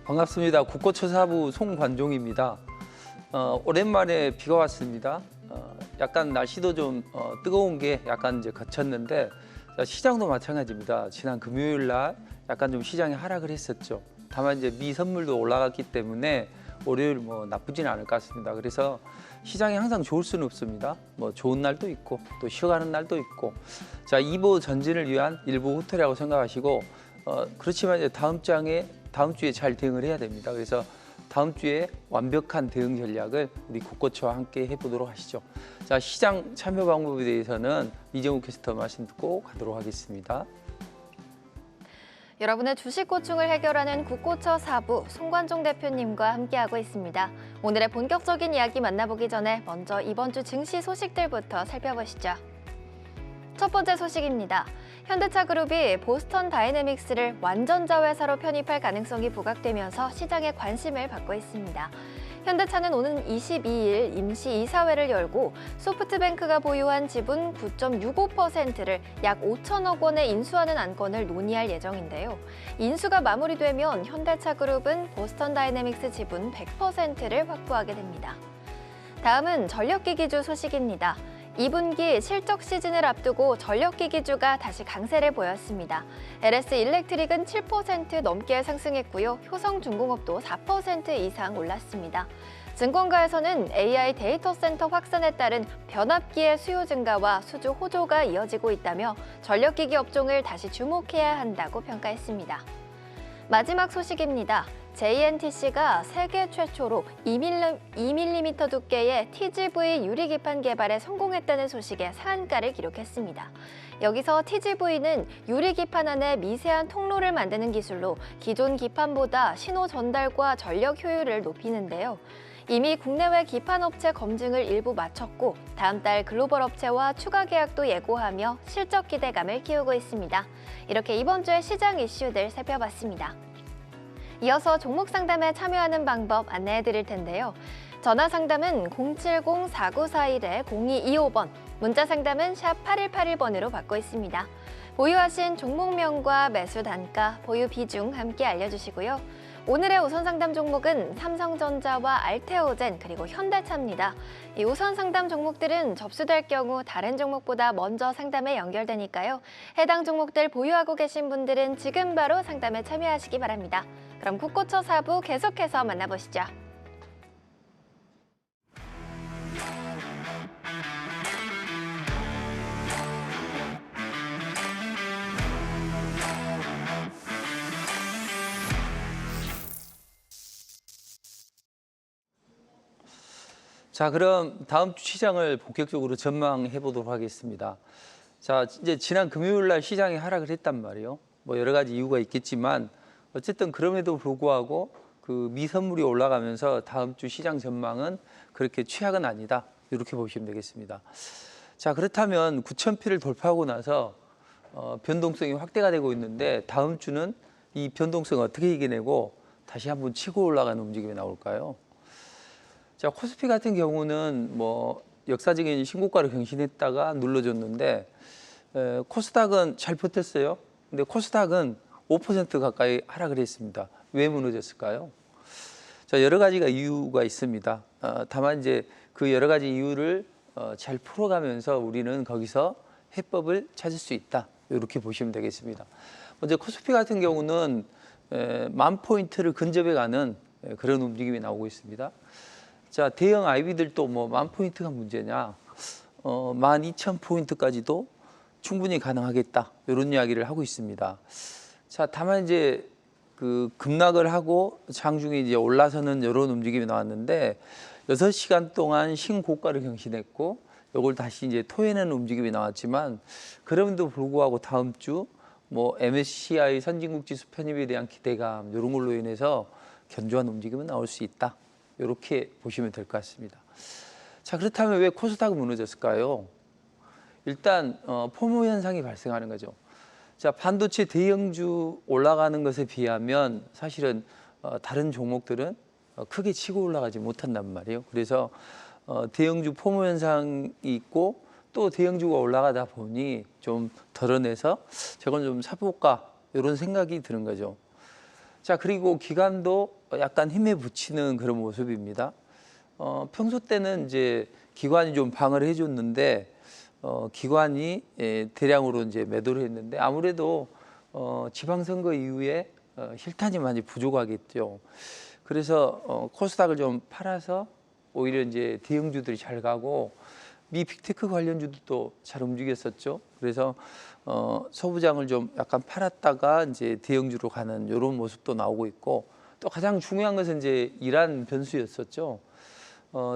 반갑습니다. 국고처사부 송관종입니다. 오랜만에 비가 왔습니다. 약간 날씨도 좀 뜨거운 게 약간 이제 그쳤는데 시장도 마찬가지입니다. 지난 금요일 날 약간 좀 시장이 하락을 했었죠. 다만 이제 미 선물도 올라갔기 때문에 월요일 뭐 나쁘지는 않을 것 같습니다. 그래서 시장이 항상 좋을 수는 없습니다. 뭐 좋은 날도 있고 또 쉬어가는 날도 있고, 자 2보 전진을 위한 일부 호텔이라고 생각하시고, 그렇지만 이제 다음 주에 잘 대응을 해야 됩니다. 그래서 다음 주에 완벽한 대응 전략을 우리 국고처와 함께 해보도록 하시죠. 자, 시장 참여 방법에 대해서는 이정우 캐스터 말씀 듣고 가도록 하겠습니다. 여러분의 주식 고충을 해결하는 국고처 사부 송관종 대표님과 함께하고 있습니다. 오늘의 본격적인 이야기 만나보기 전에 먼저 이번 주 증시 소식들부터 살펴보시죠. 첫 번째 소식입니다. 현대차그룹이 보스턴 다이내믹스를 완전자 회사로 편입할 가능성이 부각되면서 시장의 관심을 받고 있습니다. 현대차는 오는 22일 임시 이사회를 열고 소프트뱅크가 보유한 지분 9.65%를 약 5천억 원에 인수하는 안건을 논의할 예정인데요. 인수가 마무리되면 현대차그룹은 보스턴 다이내믹스 지분 100%를 확보하게 됩니다. 다음은 전력기기주 소식입니다. 2분기 실적 시즌을 앞두고 전력기기주가 다시 강세를 보였습니다. LS 일렉트릭은 7% 넘게 상승했고요. 효성중공업도 4% 이상 올랐습니다. 증권가에서는 AI 데이터 센터 확산에 따른 변압기의 수요 증가와 수주 호조가 이어지고 있다며 전력기기 업종을 다시 주목해야 한다고 평가했습니다. 마지막 소식입니다. JNTC가 세계 최초로 2mm 두께의 TGV 유리기판 개발에 성공했다는 소식에 상한가를 기록했습니다. 여기서 TGV는 유리기판 안에 미세한 통로를 만드는 기술로 기존 기판보다 신호 전달과 전력 효율을 높이는데요. 이미 국내외 기판업체 검증을 일부 마쳤고 다음 달 글로벌 업체와 추가 계약도 예고하며 실적 기대감을 키우고 있습니다. 이렇게 이번 주의 시장 이슈들 살펴봤습니다. 이어서 종목 상담에 참여하는 방법 안내해 드릴 텐데요. 전화 상담은 070-4941-0225번, 문자 상담은 샵 8181번으로 받고 있습니다. 보유하신 종목명과 매수 단가, 보유 비중 함께 알려주시고요. 오늘의 우선 상담 종목은 삼성전자와 알테오젠 그리고 현대차입니다. 이 우선 상담 종목들은 접수될 경우 다른 종목보다 먼저 상담에 연결되니까요. 해당 종목들 보유하고 계신 분들은 지금 바로 상담에 참여하시기 바랍니다. 그럼 국고처 사부 계속해서 만나보시죠. 자, 그럼 다음 주 시장을 본격적으로 전망해 보도록 하겠습니다. 자, 이제 지난 금요일 날 시장이 하락을 했단 말이에요. 뭐 여러 가지 이유가 있겠지만 어쨌든 그럼에도 불구하고 그 미선물이 올라가면서 다음 주 시장 전망은 그렇게 최악은 아니다. 이렇게 보시면 되겠습니다. 자, 그렇다면 9,000피를 돌파하고 나서 변동성이 확대가 되고 있는데 다음 주는 이 변동성을 어떻게 이겨내고 다시 한번 치고 올라가는 움직임이 나올까요? 자, 코스피 같은 경우는 뭐 역사적인 신고가를 경신했다가 눌러줬는데 코스닥은 잘 버텼어요. 근데 코스닥은 5% 가까이 하락을 했습니다. 왜 무너졌을까요? 자, 여러 가지가 이유가 있습니다. 다만 이제 그 여러 가지 이유를 잘 풀어가면서 우리는 거기서 해법을 찾을 수 있다. 이렇게 보시면 되겠습니다. 먼저 코스피 같은 경우는 10,000포인트를 근접해가는 그런 움직임이 나오고 있습니다. 자, 대형 IB들도 뭐 10,000포인트가 문제냐, 12,000포인트까지도 충분히 가능하겠다, 이런 이야기를 하고 있습니다. 자, 다만 이제 그 급락을 하고 장중에 이제 올라서는 이런 움직임이 나왔는데 6시간 동안 신고가를 경신했고 이걸 다시 이제 토해내는 움직임이 나왔지만 그럼에도 불구하고 다음 주 뭐 MSCI 선진국 지수 편입에 대한 기대감 이런 걸로 인해서 견조한 움직임은 나올 수 있다. 이렇게 보시면 될 것 같습니다. 자, 그렇다면 왜 코스닥은 무너졌을까요? 일단 포모 현상이 발생하는 거죠. 자, 반도체 대형주 올라가는 것에 비하면 사실은 다른 종목들은 크게 치고 올라가지 못한단 말이에요. 그래서 대형주 포모 현상이 있고 또 대형주가 올라가다 보니 좀 덜어내서 저건 좀 사볼까 이런 생각이 드는 거죠. 자, 그리고 기관도 약간 힘에 부치는 그런 모습입니다. 평소 때는 이제 기관이 좀 방어를 해줬는데 기관이 대량으로 이제 매도를 했는데 아무래도 지방선거 이후에 실탄이 많이 부족하겠죠. 그래서 코스닥을 좀 팔아서 오히려 이제 대형주들이 잘 가고 미 빅테크 관련주도 잘 움직였었죠. 그래서 소부장을 좀 약간 팔았다가 이제 대형주로 가는 이런 모습도 나오고 있고 또 가장 중요한 것은 이제 이란 변수였었죠.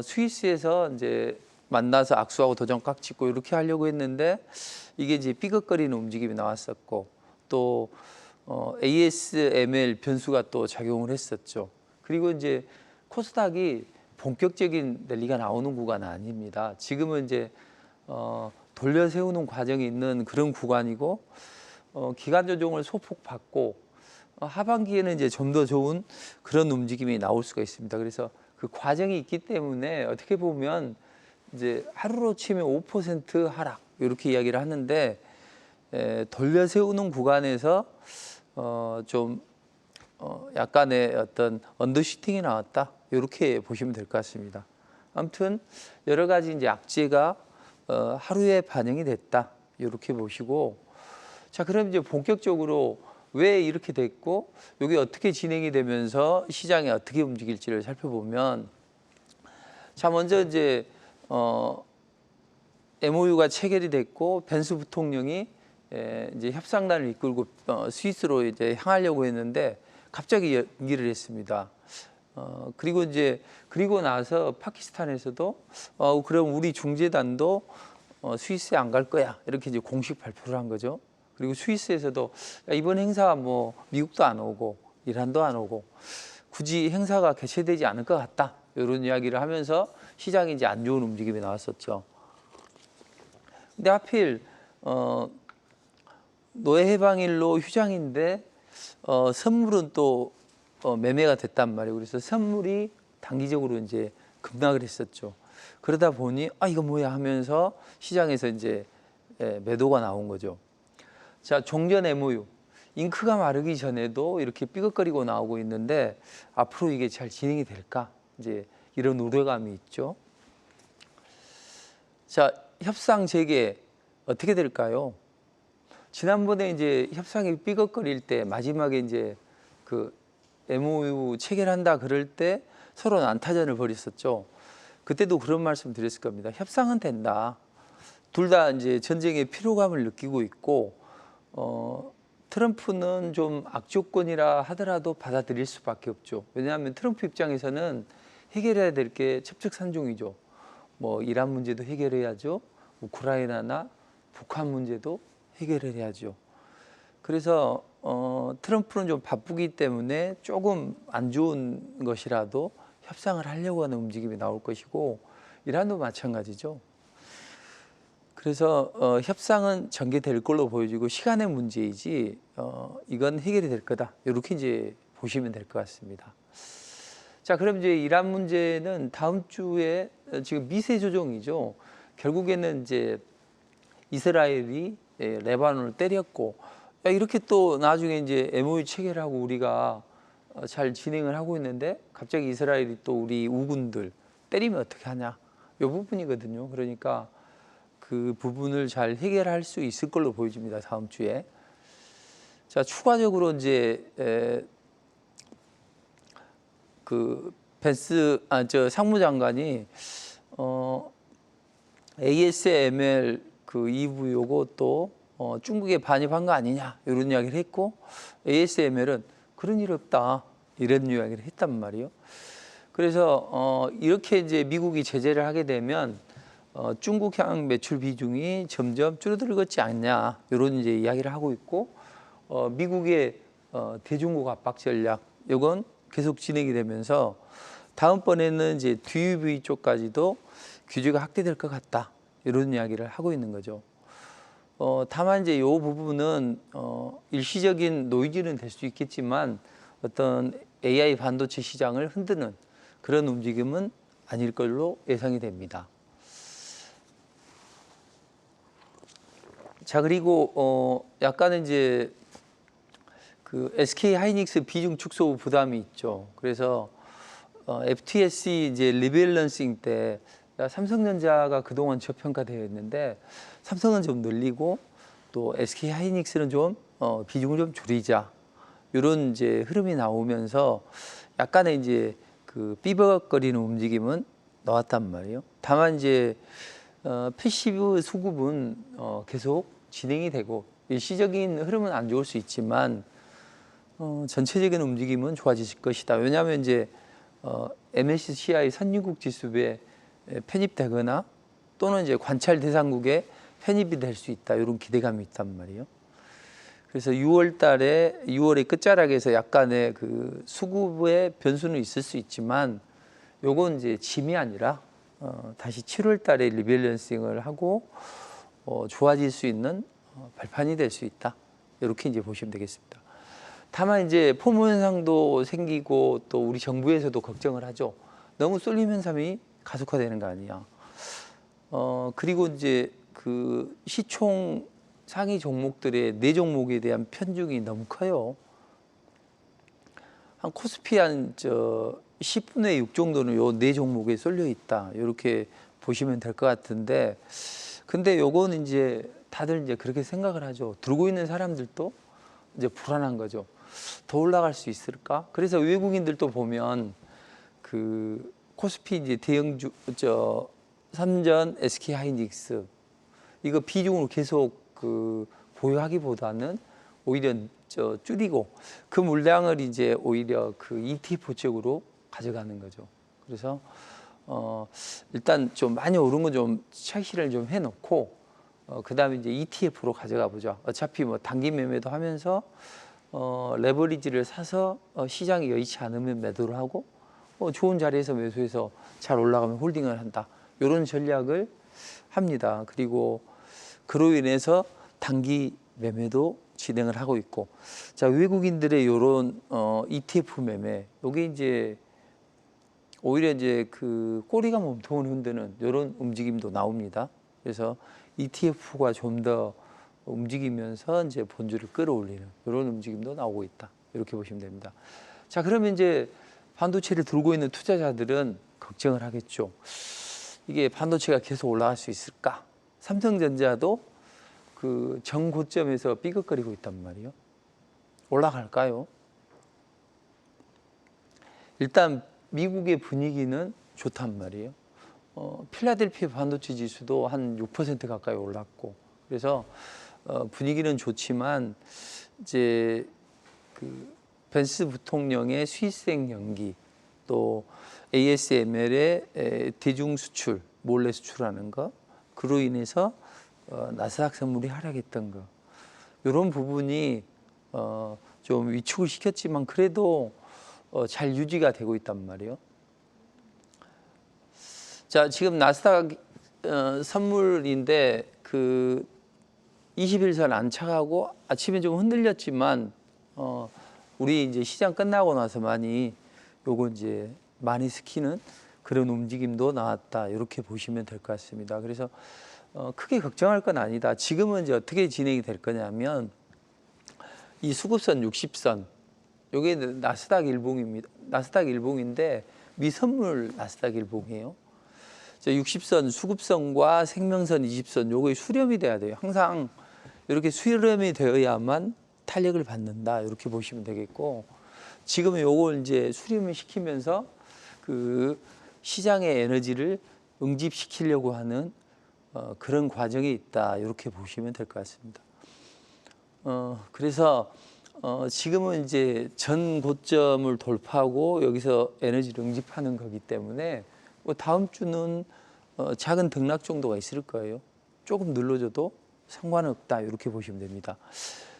스위스에서 이제 만나서 악수하고 도장 깍 찍고 이렇게 하려고 했는데 이게 이제 삐걱거리는 움직임이 나왔었고 또 ASML 변수가 또 작용을 했었죠. 그리고 이제 코스닥이 본격적인 랠리가 나오는 구간은 아닙니다. 지금은 이제 돌려 세우는 과정이 있는 그런 구간이고 기간 조정을 소폭 받고 하반기에는 이제 좀 더 좋은 그런 움직임이 나올 수가 있습니다. 그래서 그 과정이 있기 때문에 어떻게 보면 이제 하루로 치면 5% 하락 이렇게 이야기를 하는데 돌려 세우는 구간에서 좀 약간의 어떤 언더슈팅이 나왔다 이렇게 보시면 될 것 같습니다. 아무튼 여러 가지 이제 악재가 하루에 반영이 됐다 이렇게 보시고 자 그럼 이제 본격적으로 왜 이렇게 됐고 이게 어떻게 진행이 되면서 시장이 어떻게 움직일지를 살펴보면 자 먼저 이제 MOU가 체결이 됐고 벤스 부통령이 이제 협상단을 이끌고 스위스로 이제 향하려고 했는데 갑자기 연기를 했습니다. 그리고 이제 그리고 나서 파키스탄에서도 그럼 우리 중재단도 스위스에 안 갈 거야 이렇게 이제 공식 발표를 한 거죠. 그리고 스위스에서도 이번 행사 뭐 미국도 안 오고 이란도 안 오고 굳이 행사가 개최되지 않을 것 같다 이런 이야기를 하면서 시장이 이제 안 좋은 움직임이 나왔었죠. 근데 하필 노예 해방일로 휴장인데 선물은 또 매매가 됐단 말이에요. 그래서 선물이 단기적으로 이제 급락을 했었죠. 그러다 보니 이거 뭐야 하면서 시장에서 이제 매도가 나온 거죠. 자, 종전 MOU 잉크가 마르기 전에도 이렇게 삐걱거리고 나오고 있는데 앞으로 이게 잘 진행이 될까? 이제 이런 우려감이 있죠. 자, 협상 재개 어떻게 될까요? 지난번에 이제 협상이 삐걱거릴 때 마지막에 이제 그 MOU 체결한다 그럴 때 서로 난타전을 벌였었죠. 그때도 그런 말씀 드렸을 겁니다. 협상은 된다. 둘 다 이제 전쟁의 피로감을 느끼고 있고 트럼프는 좀 악조건이라 하더라도 받아들일 수밖에 없죠. 왜냐하면 트럼프 입장에서는 해결해야 될 게 첩첩산중이죠. 뭐 이란 문제도 해결해야죠. 우크라이나나 북한 문제도 해결을 해야죠. 그래서 트럼프는 좀 바쁘기 때문에 조금 안 좋은 것이라도 협상을 하려고 하는 움직임이 나올 것이고 이란도 마찬가지죠. 그래서 협상은 전개될 걸로 보여지고 시간의 문제이지 이건 해결이 될 거다. 이렇게 이제 보시면 될 것 같습니다. 자, 그럼 이제 이란 문제는 다음 주에 지금 미세 조정이죠. 결국에는 이제 이스라엘이 레바논을 때렸고 이렇게 또 나중에 이제 MOU 체결하고 우리가 잘 진행을 하고 있는데 갑자기 이스라엘이 또 우리 우군들 때리면 어떻게 하냐 이 부분이거든요. 그러니까 그 부분을 잘 해결할 수 있을 걸로 보여집니다. 다음 주에. 자, 추가적으로 이제 그 벤스 상무장관이 ASML 그 EV 요것도 중국에 반입한 거 아니냐 이런 이야기를 했고 ASML은 그런 일 없다 이런 이야기를 했단 말이에요. 그래서 이렇게 이제 미국이 제재를 하게 되면 중국향 매출 비중이 점점 줄어들겠지 않냐 이런 이제 이야기를 하고 있고 미국의 대중국 압박 전략 이건 계속 진행이 되면서 다음번에는 이제 DUV 쪽까지도 규제가 확대될 것 같다 이런 이야기를 하고 있는 거죠. 다만 이제 이 부분은 일시적인 노이즈는 될 수 있겠지만 어떤 AI 반도체 시장을 흔드는 그런 움직임은 아닐 걸로 예상이 됩니다. 자, 그리고 약간은 이제 그 SK 하이닉스 비중 축소 부담이 있죠. 그래서 FTSE 이제 리밸런싱 때 삼성전자가 그동안 저평가되어 있는데 삼성은 좀 늘리고 또 SK 하이닉스는 좀 비중을 좀 줄이자. 이런 이제 흐름이 나오면서 약간의 이제 그 삐걱거리는 움직임은 나왔단 말이에요. 다만 이제 패시브 수급은 계속 진행이 되고 일시적인 흐름은 안 좋을 수 있지만 전체적인 움직임은 좋아질 것이다. 왜냐하면 이제 MSCI 선진국 지수에 편입되거나 또는 이제 관찰 대상국에 편입이 될 수 있다. 이런 기대감이 있단 말이에요. 그래서 6월의 끝자락에서 약간의 그 수급의 변수는 있을 수 있지만 요건 이제 짐이 아니라 다시 7월 달에 리밸런싱을 하고 좋아질 수 있는 발판이 될 수 있다. 이렇게 이제 보시면 되겠습니다. 다만 이제 포모 현상도 생기고 또 우리 정부에서도 걱정을 하죠. 너무 쏠림 현상이 가속화되는 거 아니야. 그리고 이제 그 시총 상위 종목들의 4종목에 대한 편중이 너무 커요. 한 코스피 한 10분의 6 정도는 요 4종목에 쏠려 있다. 이렇게 보시면 될 것 같은데, 근데 요거는 이제 다들 이제 그렇게 생각을 하죠. 들고 있는 사람들도 이제 불안한 거죠. 더 올라갈 수 있을까? 그래서 외국인들도 보면 그 코스피 이제 대형주 삼전, SK 하이닉스 이거 비중으로 계속 그 보유하기보다는 오히려 줄이고 그 물량을 이제 오히려 그 ETF 쪽으로 가져가는 거죠. 그래서 일단 좀 많이 오른 거 좀 착시를 좀 해놓고 그다음에 이제 ETF로 가져가 보죠. 어차피 뭐 단기 매매도 하면서 레버리지를 사서 시장이 여의치 않으면 매도를 하고 좋은 자리에서 매수해서 잘 올라가면 홀딩을 한다. 이런 전략을 합니다. 그리고 그로 인해서 단기 매매도 진행을 하고 있고, 자 외국인들의 이런 ETF 매매, 여기 이제 오히려 이제 그 꼬리가 몸통을 흔드는 이런 움직임도 나옵니다. 그래서 ETF가 좀 더 움직이면서 이제 본주를 끌어올리는 이런 움직임도 나오고 있다. 이렇게 보시면 됩니다. 자 그러면 이제 반도체를 들고 있는 투자자들은 걱정을 하겠죠. 이게 반도체가 계속 올라갈 수 있을까? 삼성전자도 그 정고점에서 삐걱거리고 있단 말이에요. 올라갈까요? 일단 미국의 분위기는 좋단 말이에요. 필라델피아 반도체 지수도 한 6% 가까이 올랐고, 그래서 분위기는 좋지만 이제 그 벤스 부통령의 수입생 연기, 또 ASML의 대중 수출, 몰래 수출하는 거, 그로 인해서 나스닥 선물이 하락했던 거, 이런 부분이 좀 위축을 시켰지만 그래도 잘 유지가 되고 있단 말이에요. 자, 지금 나스닥 선물인데 그 21선 안착하고 아침에 좀 흔들렸지만 우리 이제 시장 끝나고 나서 요거 이제 많이 스키는 그런 움직임도 나왔다. 이렇게 보시면 될 것 같습니다. 그래서 크게 걱정할 건 아니다. 지금은 이제 어떻게 진행이 될 거냐면 이 수급선 60선, 요게 나스닥 일봉입니다. 나스닥 일봉인데 미선물 나스닥 일봉이에요. 60선 수급선과 생명선 20선 요거에 수렴이 돼야 돼요. 항상 이렇게 수렴이 되어야만 탄력을 받는다. 이렇게 보시면 되겠고, 지금 요걸 이제 수렴을 시키면서 그 시장의 에너지를 응집시키려고 하는 그런 과정이 있다. 이렇게 보시면 될 것 같습니다. 그래서 지금은 이제 전 고점을 돌파하고 여기서 에너지를 응집하는 거기 때문에 뭐 다음 주는 작은 등락 정도가 있을 거예요. 조금 눌러줘도 상관은 없다. 이렇게 보시면 됩니다.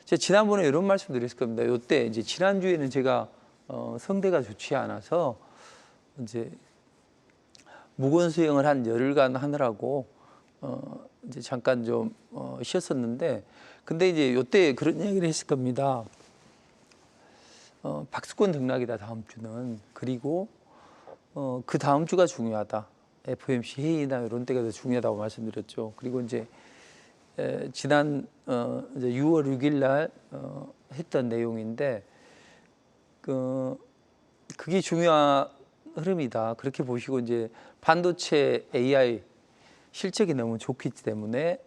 제가 지난번에 이런 말씀 드렸을 겁니다. 이때 이제 지난주에는 제가 성대가 좋지 않아서 이제 무건 수행을 한 열흘간 하느라고 이제 잠깐 좀 쉬었었는데, 근데 이제 이때 그런 얘기를 했을 겁니다. 박스권 등락이다 다음 주는. 그리고 그 다음 주가 중요하다. FOMC 회의나 이런 때가 더 중요하다고 말씀드렸죠. 그리고 이제 지난 이제 6월 6일 날 했던 내용인데 그게 중요한 흐름이다. 그렇게 보시고 이제 반도체 AI 실적이 너무 좋기 때문에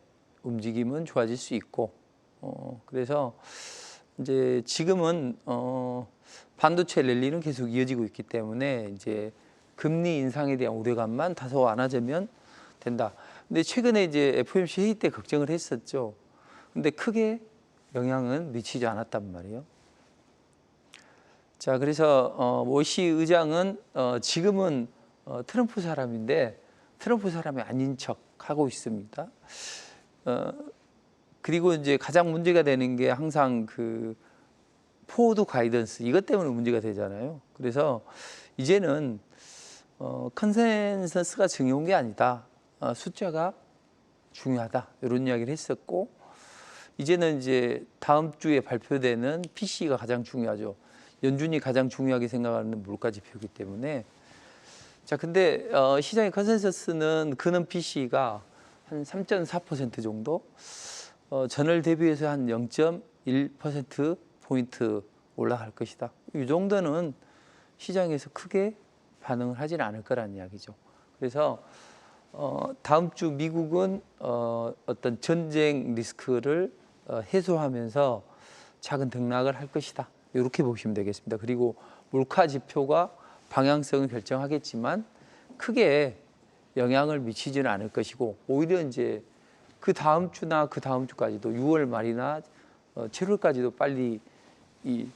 움직임은 좋아질 수 있고 그래서 이제 지금은 반도체 랠리는 계속 이어지고 있기 때문에 이제 금리 인상에 대한 우려감만 다소 완화되면 된다. 근데 최근에 이제 FOMC 회의 때 걱정을 했었죠. 근데 크게 영향은 미치지 않았단 말이에요. 자, 그래서 워시 의장은 지금은 트럼프 사람인데 트럼프 사람이 아닌 척 하고 있습니다. 그리고 이제 가장 문제가 되는 게 항상 그 포워드 가이던스 이것 때문에 문제가 되잖아요. 그래서 이제는 컨센서스가 중요한 게 아니다. 숫자가 중요하다. 이런 이야기를 했었고 이제는 이제 다음 주에 발표되는 PC가 가장 중요하죠. 연준이 가장 중요하게 생각하는 물가 지표이기 때문에 자 근데 시장의 컨센서스는 그는 PC가 한 3.4% 정도 전월 대비해서 한 0.1% 포인트 올라갈 것이다. 이 정도는 시장에서 크게 반응을 하지는 않을 거라는 이야기죠. 그래서 다음 주 미국은 어떤 전쟁 리스크를 해소하면서 작은 등락을 할 것이다. 이렇게 보시면 되겠습니다. 그리고 물가 지표가 방향성을 결정하겠지만 크게 영향을 미치지는 않을 것이고 오히려 이제 그 다음 주나 그 다음 주까지도 6월 말이나 7월까지도 빨리 이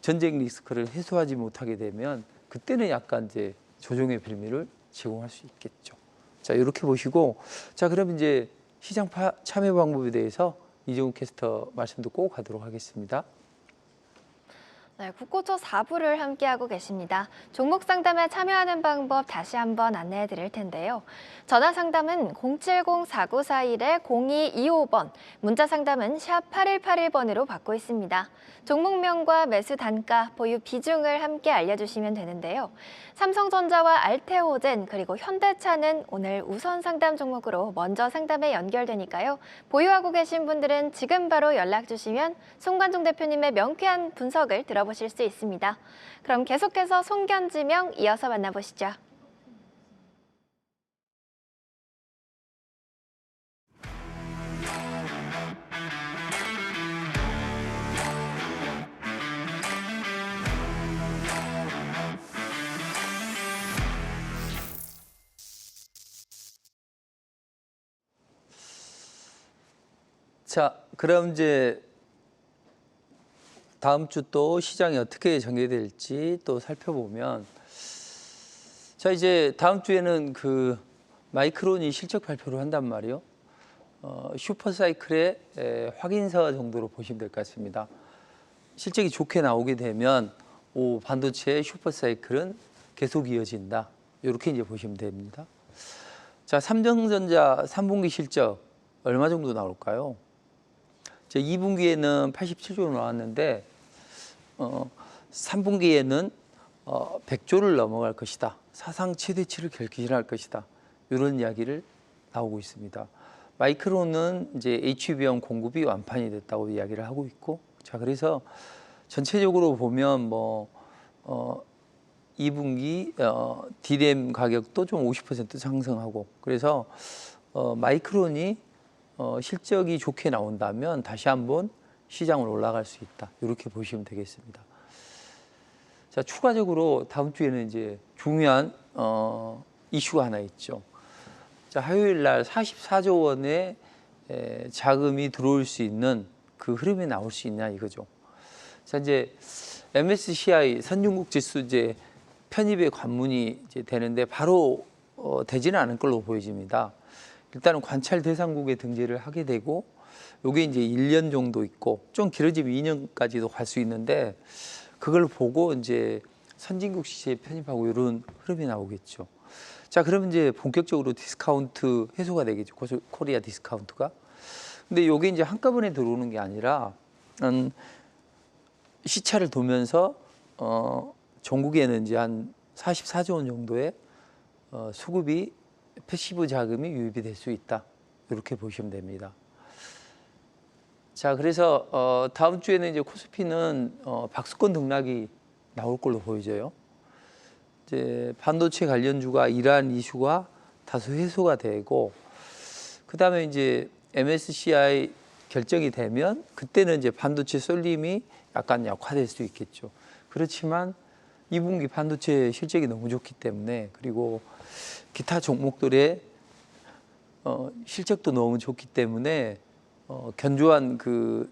전쟁 리스크를 해소하지 못하게 되면 그때는 약간 이제 조정의 빌미를 제공할 수 있겠죠. 자, 이렇게 보시고 자, 그럼 이제 시장 참여 방법에 대해서 이종욱 캐스터 말씀 듣고 가도록 하겠습니다. 네, 국고초 4부를 함께하고 계십니다. 종목 상담에 참여하는 방법 다시 한번 안내해 드릴 텐데요. 전화 상담은 070-4941-0225번, 문자 상담은 샵 8181번으로 받고 있습니다. 종목명과 매수 단가, 보유 비중을 함께 알려주시면 되는데요. 삼성전자와 알테오젠 그리고 현대차는 오늘 우선 상담 종목으로 먼저 상담에 연결되니까요. 보유하고 계신 분들은 지금 바로 연락 주시면 송관종 대표님의 명쾌한 분석을 들어보실 수 있습니다. 그럼 계속해서 송견지명 이어서 만나보시죠. 자, 그럼 이제 다음 주 또 시장이 어떻게 전개될지 또 살펴보면 자, 이제 다음 주에는 그 마이크론이 실적 발표를 한단 말이에요. 슈퍼사이클의 확인서 정도로 보시면 될 것 같습니다. 실적이 좋게 나오게 되면 반도체의 슈퍼사이클은 계속 이어진다. 이렇게 이제 보시면 됩니다. 자, 삼성전자 3분기 실적 얼마 정도 나올까요? 2분기에는 87조로 나왔는데 3분기에는 100조를 넘어갈 것이다. 사상 최대치를 기록할 것이다. 이런 이야기를 나오고 있습니다. 마이크론은 이제 HBM 공급이 완판이 됐다고 이야기를 하고 있고, 자 그래서 전체적으로 보면 2분기 DRAM 가격도 좀 50% 상승하고, 그래서 마이크론이 실적이 좋게 나온다면 다시 한번 시장을 올라갈 수 있다. 이렇게 보시면 되겠습니다. 자, 추가적으로 다음 주에는 이제 중요한 이슈가 하나 있죠. 자, 화요일 날 44조 원의 자금이 들어올 수 있는 그 흐름이 나올 수 있냐 이거죠. 자, 이제 MSCI 선진국 지수 이제 편입의 관문이 이제 되는데 바로 되지는 않을 걸로 보여집니다. 일단은 관찰 대상국에 등재를 하게 되고, 요게 이제 1년 정도 있고, 좀 길어지면 2년까지도 갈 수 있는데, 그걸 보고 이제 선진국 시세에 편입하고 이런 흐름이 나오겠죠. 자, 그러면 이제 본격적으로 디스카운트 해소가 되겠죠. 코리아 디스카운트가. 근데 요게 이제 한꺼번에 들어오는 게 아니라, 시차를 두면서, 전국에는 이제 한 44조 원 정도의 수급이 패시브 자금이 유입이 될 수 있다. 이렇게 보시면 됩니다. 자, 그래서 다음 주에는 이제 코스피는 박스권 등락이 나올 걸로 보여져요. 이제 반도체 관련주가 이러한 이슈가 다소 해소가 되고, 그 다음에 이제 MSCI 결정이 되면 그때는 이제 반도체 쏠림이 약간 약화될 수 있겠죠. 그렇지만 2분기 반도체 실적이 너무 좋기 때문에, 그리고 기타 종목들의 실적도 너무 좋기 때문에 견조한 그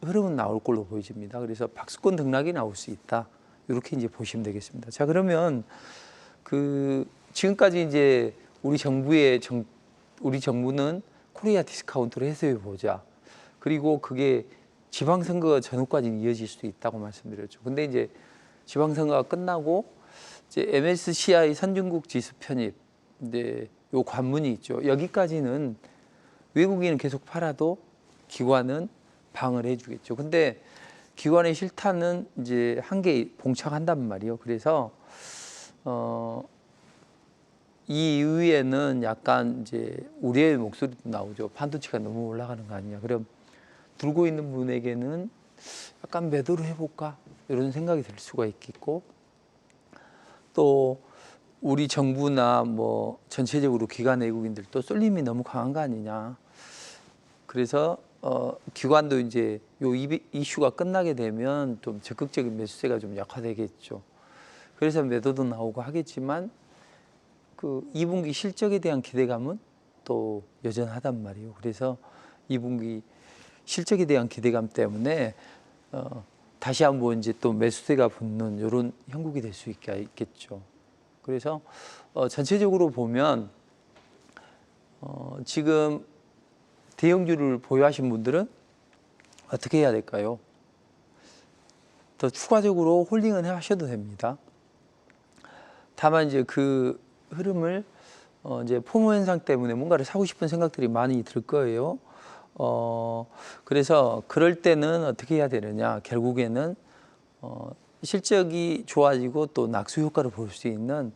흐름은 나올 걸로 보여집니다. 그래서 박스권 등락이 나올 수 있다. 이렇게 이제 보시면 되겠습니다. 자, 그러면 그 지금까지 이제 우리 정부는 코리아 디스카운트를 해소해 보자. 그리고 그게 지방선거 전후까지 이어질 수도 있다고 말씀드렸죠. 근데 이제 지방선거가 끝나고 이제 MSCI 선진국 지수 편입, 이제 요 관문이 있죠. 여기까지는 외국인은 계속 팔아도 기관은 방을 해주겠죠. 근데 기관의 실타는 이제 한계에 봉착한단 말이에요. 그래서 이 이후에는 약간 이제 우려의 목소리도 나오죠. 반도체가 너무 올라가는 거 아니냐. 그럼 들고 있는 분에게는 약간 매도를 해볼까 이런 생각이 들 수가 있겠고, 또 우리 정부나 뭐 전체적으로 기관 외국인들도 쏠림이 너무 강한 거 아니냐. 그래서 기관도 이제 요 이슈가 끝나게 되면 좀 적극적인 매수세가 좀 약화되겠죠. 그래서 매도도 나오고 하겠지만 그 2분기 실적에 대한 기대감은 또 여전하단 말이에요. 그래서 2분기 실적에 대한 기대감 때문에 다시 한번 이제 또 매수세가 붙는 이런 형국이 될 수 있겠죠. 그래서 전체적으로 보면 지금 대형주를 보유하신 분들은 어떻게 해야 될까요? 더 추가적으로 홀딩은 하셔도 됩니다. 다만 이제 그 흐름을 이제 포모 현상 때문에 뭔가를 사고 싶은 생각들이 많이 들 거예요. 그래서 그럴 때는 어떻게 해야 되느냐? 결국에는 실적이 좋아지고 또 낙수 효과를 볼 수 있는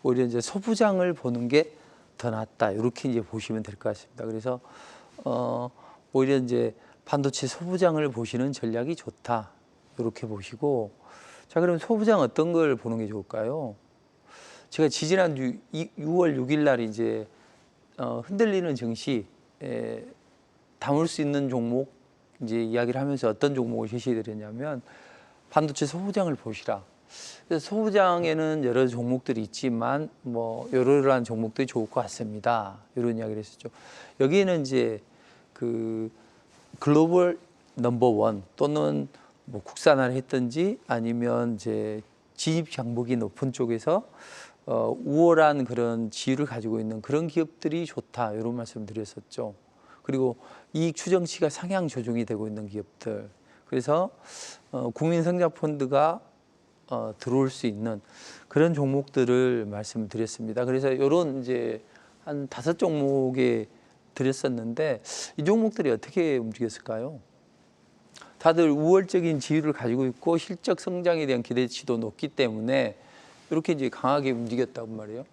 오히려 이제 소부장을 보는 게 더 낫다. 이렇게 이제 보시면 될 것 같습니다. 그래서 오히려 이제 반도체 소부장을 보시는 전략이 좋다. 이렇게 보시고, 자, 그럼 소부장 어떤 걸 보는 게 좋을까요? 제가 지지난주 6월 6일 날 이제 흔들리는 증시 담을 수 있는 종목 이제 이야기를 하면서 어떤 종목을 제시해드렸냐면 반도체 소부장을 보시라. 그래서 소부장에는 여러 종목들이 있지만 뭐 여러한 종목들이 좋을 것 같습니다. 이런 이야기를 했었죠. 여기에는 이제 그 글로벌 넘버원 또는 뭐 국산화를 했든지 아니면 이제 진입 장벽이 높은 쪽에서 우월한 그런 지위를 가지고 있는 그런 기업들이 좋다. 이런 말씀 드렸었죠. 그리고 이익 추정치가 상향 조정이 되고 있는 기업들. 그래서 국민성장펀드가 들어올 수 있는 그런 종목들을 말씀드렸습니다. 그래서 이런 이제 한 5종목에 드렸었는데 이 종목들이 어떻게 움직였을까요? 다들 우월적인 지위를 가지고 있고 실적 성장에 대한 기대치도 높기 때문에 이렇게 이제 강하게 움직였다고 말이에요.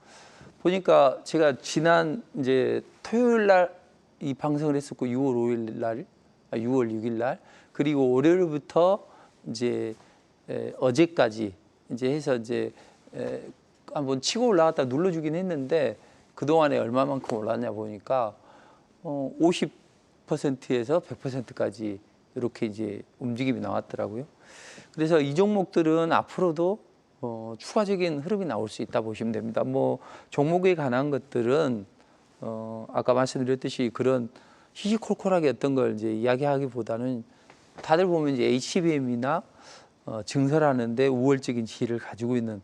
보니까 제가 지난 이제 토요일 날 이 방송을 했었고 6월 5일 날, 6월 6일 날, 그리고 월요일부터 이제 어제까지 이제 해서 이제 한번 치고 올라갔다 눌러주긴 했는데 그 동안에 얼마만큼 올랐냐 보니까 50%에서 100%까지 이렇게 이제 움직임이 나왔더라고요. 그래서 이 종목들은 앞으로도 추가적인 흐름이 나올 수 있다 보시면 됩니다. 뭐 종목에 관한 것들은 아까 말씀드렸듯이 그런 시시콜콜하게 어떤 걸 이제 이야기하기보다는 다들 보면 이제 HBM이나 증설하는데 우월적인 지위를 가지고 있는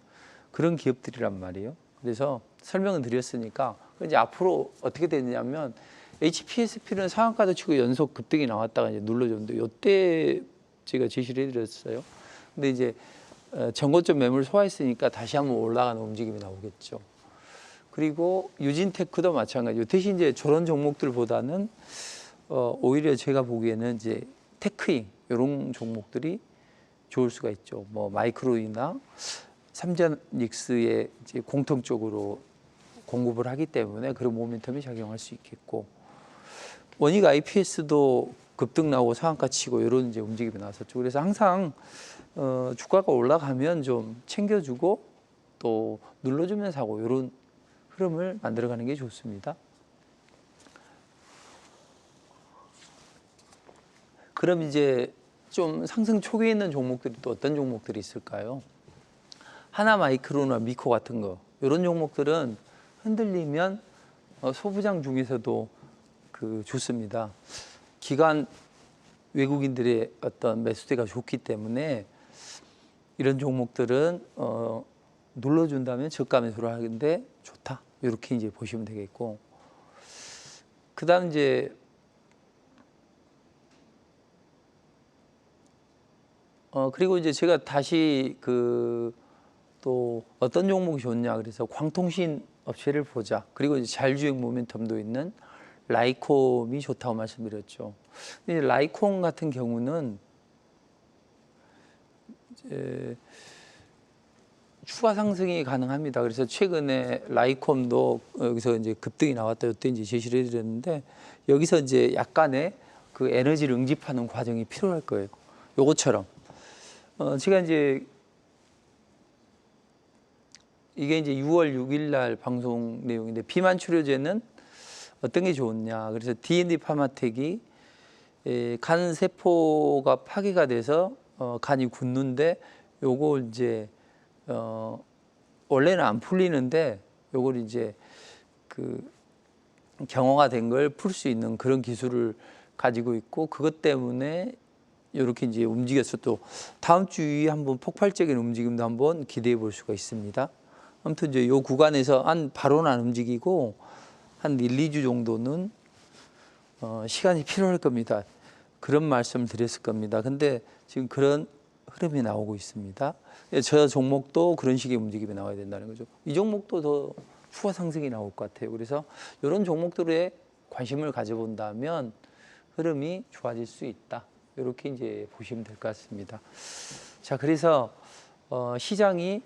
그런 기업들이란 말이에요. 그래서 설명을 드렸으니까 이제 앞으로 어떻게 되냐면 HPSP는 상한가도 치고 연속 급등이 나왔다가 이제 눌러줬는데 이때 제가 제시를 해드렸어요. 근데 이제 전고점 매물 소화했으니까 다시 한번 올라가는 움직임이 나오겠죠. 그리고 유진테크도 마찬가지요. 대신 이제 저런 종목들보다는 오히려 제가 보기에는 이제 테크잉 이런 종목들이 좋을 수가 있죠. 뭐 마이크로이나 삼전닉스에 이제 공통적으로 공급을 하기 때문에 그런 모멘텀이 작용할 수 있겠고, 원익 IPS도 급등 나오고 상한가 치고 이런 이제 움직임이 나왔었죠. 그래서 항상 주가가 올라가면 좀 챙겨주고 또 눌러주면 사고 이런 흐름을 만들어가는 게 좋습니다. 그럼 이제 좀 상승 초기에 있는 종목들이 또 어떤 종목들이 있을까요? 하나마이크로나 미코 같은 거 이런 종목들은 흔들리면 소부장 중에서도 좋습니다. 기관 외국인들의 어떤 매수대가 좋기 때문에 이런 종목들은 눌러준다면 저가 매수를 하는데 좋다. 이렇게 이제 보시면 되겠고, 그다음 이제 그리고 이제 제가 다시 또 어떤 종목이 좋냐 그래서 광통신 업체를 보자. 그리고 이제 자율주행 모멘텀도 있는 라이콤이 좋다고 말씀드렸죠. 근데 라이콤 같은 경우는 이제 추가 상승이 가능합니다. 그래서 최근에 라이콤도 여기서 이제 급등이 나왔다. 이때 이제 제시를 해드렸는데 여기서 이제 약간의 그 에너지를 응집하는 과정이 필요할 거예요. 요것처럼. 제가 이제 이게 이제 6월 6일 날 방송 내용인데 비만 치료제는 어떤 게 좋냐. 그래서 D&D 파마텍이 간 세포가 파괴가 돼서 간이 굳는데 요걸 이제 원래는 안 풀리는데 요걸 이제 경화가 된 걸 풀 수 있는 그런 기술을 가지고 있고 그것 때문에 이렇게 이제 움직여서 또 다음 주에 한번 폭발적인 움직임도 한번 기대해 볼 수가 있습니다. 아무튼 이제 요 구간에서 바로는 안 움직이고 한 1, 2주 정도는 시간이 필요할 겁니다. 그런 말씀을 드렸을 겁니다. 근데 지금 그런 흐름이 나오고 있습니다. 저 종목도 그런 식의 움직임이 나와야 된다는 거죠. 이 종목도 더 추가 상승이 나올 것 같아요. 그래서 이런 종목들에 관심을 가져본다면 흐름이 좋아질 수 있다. 이렇게 이제 보시면 될 것 같습니다. 자, 그래서 시장이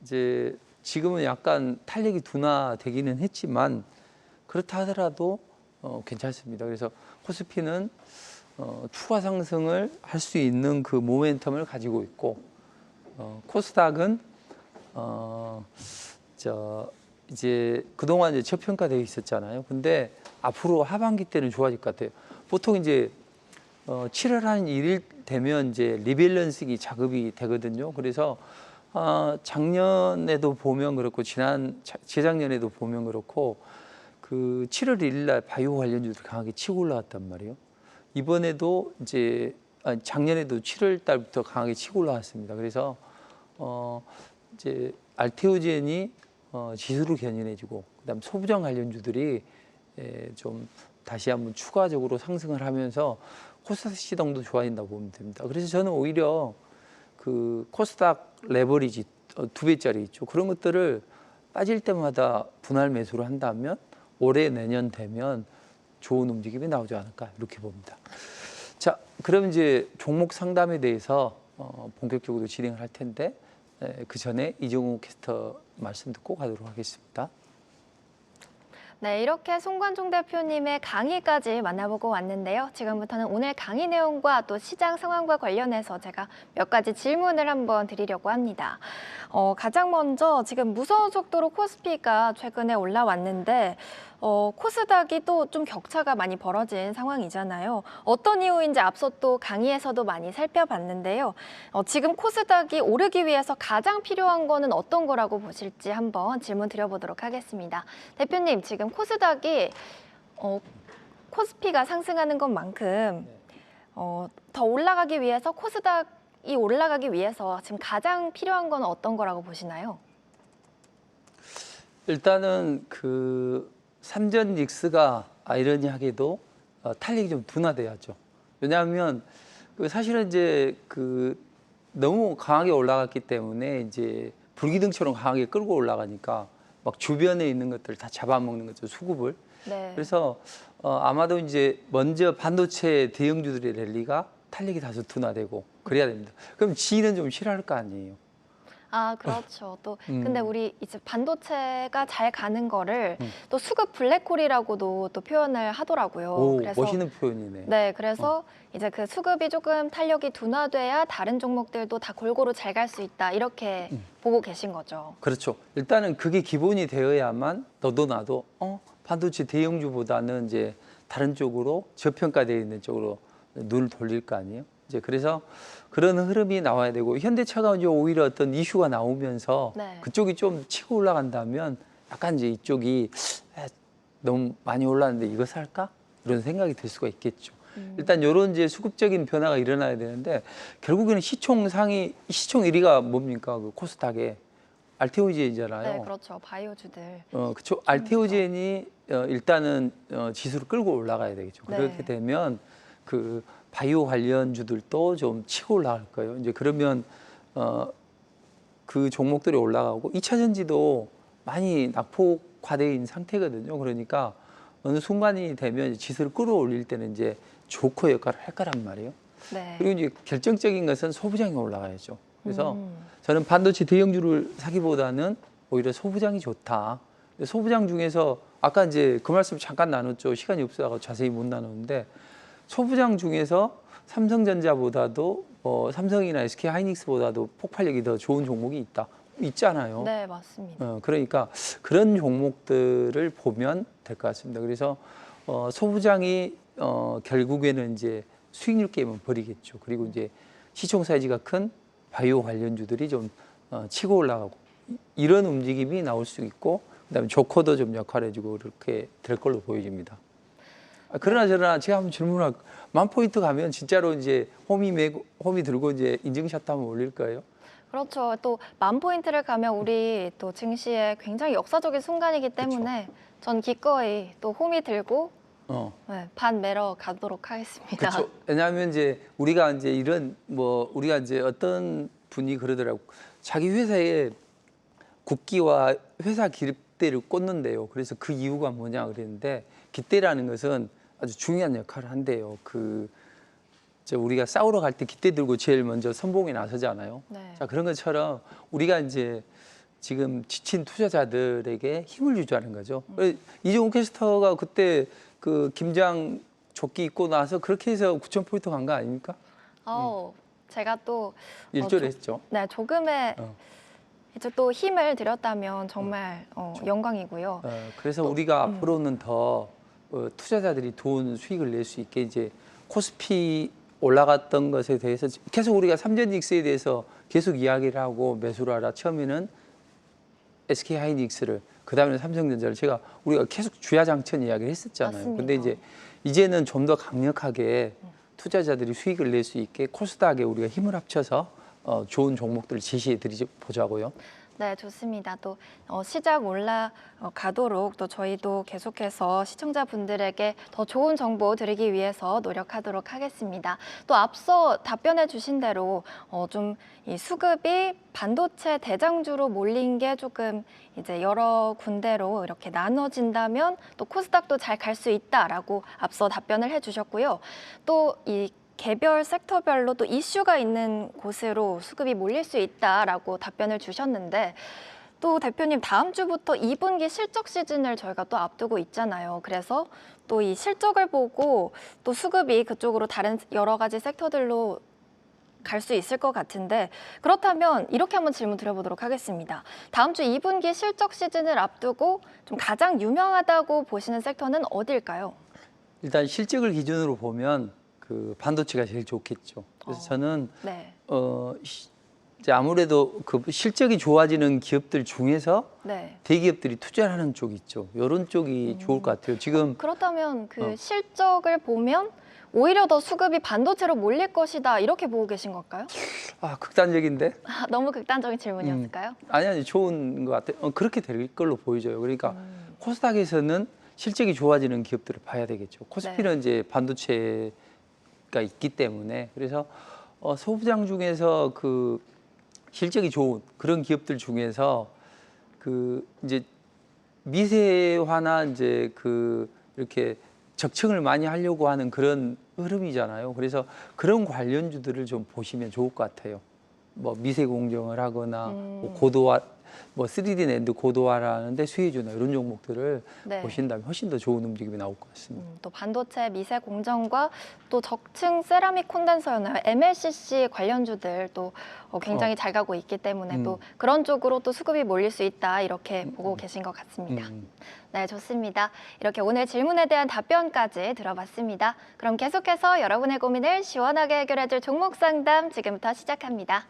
이제 지금은 약간 탄력이 둔화되기는 했지만 그렇다 하더라도 괜찮습니다. 그래서 코스피는 추가 상승을 할 수 있는 그 모멘텀을 가지고 있고 코스닥은 이제 그동안 이제 저평가되어 있었잖아요. 근데 앞으로 하반기 때는 좋아질 것 같아요. 보통 이제 7월 한 1일 되면 이제 리밸런싱이 작업이 되거든요. 그래서 작년에도 보면 그렇고 재작년에도 보면 그렇고 7월 1일 날 바이오 관련주들이 강하게 치고 올라왔단 말이에요. 이번에도 이제 작년에도 7월 달부터 강하게 치고 올라왔습니다. 그래서 이제 알테오젠이 지수를 견인해주고 그다음 소부장 관련주들이 좀 다시 한번 추가적으로 상승을 하면서 코스닥 시장도 좋아진다고 보면 됩니다. 그래서 저는 오히려 코스닥 레버리지 2배짜리 있죠. 그런 것들을 빠질 때마다 분할 매수를 한다면 올해 내년 되면 좋은 움직임이 나오지 않을까 이렇게 봅니다. 자, 그럼 이제 종목 상담에 대해서 본격적으로 진행을 할 텐데 그 전에 이종우 캐스터 말씀 듣고 가도록 하겠습니다. 네, 이렇게 송관종 대표님의 강의까지 만나보고 왔는데요. 지금부터는 오늘 강의 내용과 또 시장 상황과 관련해서 제가 몇 가지 질문을 한번 드리려고 합니다. 가장 먼저 지금 무서운 속도로 코스피가 최근에 올라왔는데 코스닥이 또 좀 격차가 많이 벌어진 상황이잖아요. 어떤 이유인지 앞서 또 강의에서도 많이 살펴봤는데요. 지금 코스닥이 오르기 위해서 가장 필요한 거는 어떤 거라고 보실지 한번 질문 드려보도록 하겠습니다. 대표님, 지금 코스닥이 코스피가 상승하는 것만큼 더 올라가기 위해서 코스닥이 올라가기 위해서 지금 가장 필요한 건 어떤 거라고 보시나요? 일단은 삼전 닉스가 아이러니하게도 탄력이 좀 둔화돼야죠. 왜냐하면 사실은 이제 너무 강하게 올라갔기 때문에 이제 불기둥처럼 강하게 끌고 올라가니까 막 주변에 있는 것들 다 잡아먹는 거죠, 수급을. 네. 그래서 아마도 이제 먼저 반도체 대형주들의 랠리가 탄력이 다소 둔화되고 그래야 됩니다. 그럼 지인은 좀 싫어할 거 아니에요. 아, 그렇죠. 또 음. 근데 우리 이제 반도체가 잘 가는 거를 음. 또 수급 블랙홀이라고도 또 표현을 하더라고요. 오, 그래서 멋있는 표현이네. 네, 그래서 이제 그 수급이 조금 탄력이 둔화돼야 다른 종목들도 다 골고루 잘 갈 수 있다. 이렇게 보고 계신 거죠. 그렇죠. 일단은 그게 기본이 되어야만 너도 나도 반도체 대형주보다는 이제 다른 쪽으로 저평가되어 있는 쪽으로 눈을 돌릴 거 아니에요. 이제 그래서 그런 흐름이 나와야 되고 현대차가 이제 오히려 어떤 이슈가 나오면서 네. 그쪽이 좀 치고 올라간다면 약간 이제 이쪽이 너무 많이 올랐는데 이거 살까? 이런 생각이 들 수가 있겠죠. 일단 이런 이제 수급적인 변화가 일어나야 되는데 결국에는 시총 1위가 뭡니까? 그 코스닥에 알테오젠이잖아요. 네, 그렇죠. 바이오주들. 그렇죠. 알테오젠이 일단은 지수를 끌고 올라가야 되겠죠. 네. 그렇게 되면 그 바이오 관련주들도 좀 치고 올라갈 거예요. 이제 그러면 그 종목들이 올라가고 2차 전지도 많이 낙폭화되어 있는 상태거든요. 그러니까 어느 순간이 되면 지수를 끌어올릴 때는 이제 조커 역할을 할 거란 말이에요. 네. 그리고 이제 결정적인 것은 소부장이 올라가야죠. 그래서 저는 반도체 대형주를 사기보다는 오히려 소부장이 좋다. 소부장 중에서 아까 이제 그 말씀 잠깐 나눴죠. 시간이 없어서 자세히 못 나눴는데 소부장 중에서 삼성전자보다도 삼성이나 SK 하이닉스보다도 폭발력이 더 좋은 종목이 있잖아요. 네, 맞습니다. 그러니까 그런 종목들을 보면 될 것 같습니다. 그래서 소부장이 결국에는 이제 수익률 게임은 벌이겠죠. 그리고 이제 시총 사이즈가 큰 바이오 관련주들이 좀 치고 올라가고 이런 움직임이 나올 수 있고 그다음에 조커도 좀 역할해주고 이렇게 될 걸로 보여집니다. 그러나 제가 한번 질문할 10,000포인트 가면 진짜로 이제 홈이 들고 이제 인증샷 한번 올릴 거예요? 그렇죠. 또 10,000포인트를 가면 우리 또 증시의 굉장히 역사적인 순간이기 때문에 전 기꺼이 또 홈이 들고 네, 반 매러 가도록 하겠습니다. 그렇죠. 왜냐하면 이제 우리가 이제 이런 우리가 이제 어떤 분이 그러더라고. 자기 회사에 국기와 회사 기립대를 꽂는데요. 그래서 그 이유가 뭐냐 그랬는데 깃대라는 것은 아주 중요한 역할을 한대요. 우리가 싸우러 갈 때 깃대 들고 제일 먼저 선봉에 나서잖아요. 네. 자, 그런 것처럼 우리가 이제 지금 지친 투자자들에게 힘을 주자는 거죠. 이종욱 캐스터가 그때 그 김장 조끼 입고 나서 그렇게 해서 9,000포인트 간 거 아닙니까? 제가 또 일조했죠. 네, 조금의 이제 또 힘을 들였다면 정말 영광이고요. 그래서 우리가 앞으로는 더 투자자들이 좋은 수익을 낼 수 있게 이제 코스피 올라갔던 것에 대해서 계속 우리가 삼전직스에 대해서 계속 이야기를 하고 매수를 하라. 처음에는 SK 하이닉스를 그다음에 삼성전자를 우리가 계속 주야장천 이야기를 했었잖아요. 맞습니다. 근데 이제는 좀 더 강력하게 투자자들이 수익을 낼 수 있게 코스닥에 우리가 힘을 합쳐서 좋은 종목들을 제시해 보자고요. 네, 좋습니다. 또 시작 올라가도록 또 저희도 계속해서 시청자분들에게 더 좋은 정보 드리기 위해서 노력하도록 하겠습니다. 또 앞서 답변해 주신 대로 좀 이 수급이 반도체 대장주로 몰린 게 조금 이제 여러 군데로 이렇게 나눠진다면 또 코스닥도 잘 갈 수 있다라고 앞서 답변을 해주셨고요. 또 이 개별 섹터별로 또 이슈가 있는 곳으로 수급이 몰릴 수 있다라고 답변을 주셨는데 또 대표님 다음 주부터 2분기 실적 시즌을 저희가 또 앞두고 있잖아요. 그래서 또 이 실적을 보고 또 수급이 그쪽으로 다른 여러 가지 섹터들로 갈 수 있을 것 같은데 그렇다면 이렇게 한번 질문 드려보도록 하겠습니다. 다음 주 2분기 실적 시즌을 앞두고 좀 가장 유명하다고 보시는 섹터는 어디일까요? 일단 실적을 기준으로 보면 그 반도체가 제일 좋겠죠. 그래서 저는 네. 이제 아무래도 그 실적이 좋아지는 기업들 중에서 네. 대기업들이 투자를 하는 쪽이 있죠. 이런 쪽이 좋을 것 같아요. 지금 그렇다면 그 실적을 보면 오히려 더 수급이 반도체로 몰릴 것이다 이렇게 보고 계신 걸까요? 극단적인데? 너무 극단적인 질문이었을까요? 아니 좋은 것 같아요. 그렇게 될 걸로 보여져요. 그러니까 코스닥에서는 실적이 좋아지는 기업들을 봐야 되겠죠. 코스피는 이제 반도체가 있기 때문에 그래서 소부장 중에서 그 실적이 좋은 그런 기업들 중에서 그 이제 미세화나 이제 그 이렇게 적층을 많이 하려고 하는 그런 흐름이잖아요. 그래서 그런 관련주들을 좀 보시면 좋을 것 같아요. 뭐 미세 공정을 하거나 뭐 고도화, 뭐 3D 낸드 고도화라는데 수혜주나 이런 종목들을 네. 보신다면 훨씬 더 좋은 움직임이 나올 것 같습니다. 또 반도체 미세 공정과 또 적층 세라믹 콘덴서나 MLCC 관련주들 또 굉장히 잘 가고 있기 때문에 또 그런 쪽으로 또 수급이 몰릴 수 있다 이렇게 보고 계신 것 같습니다. 네, 좋습니다. 이렇게 오늘 질문에 대한 답변까지 들어봤습니다. 그럼 계속해서 여러분의 고민을 시원하게 해결해줄 종목 상담 지금부터 시작합니다.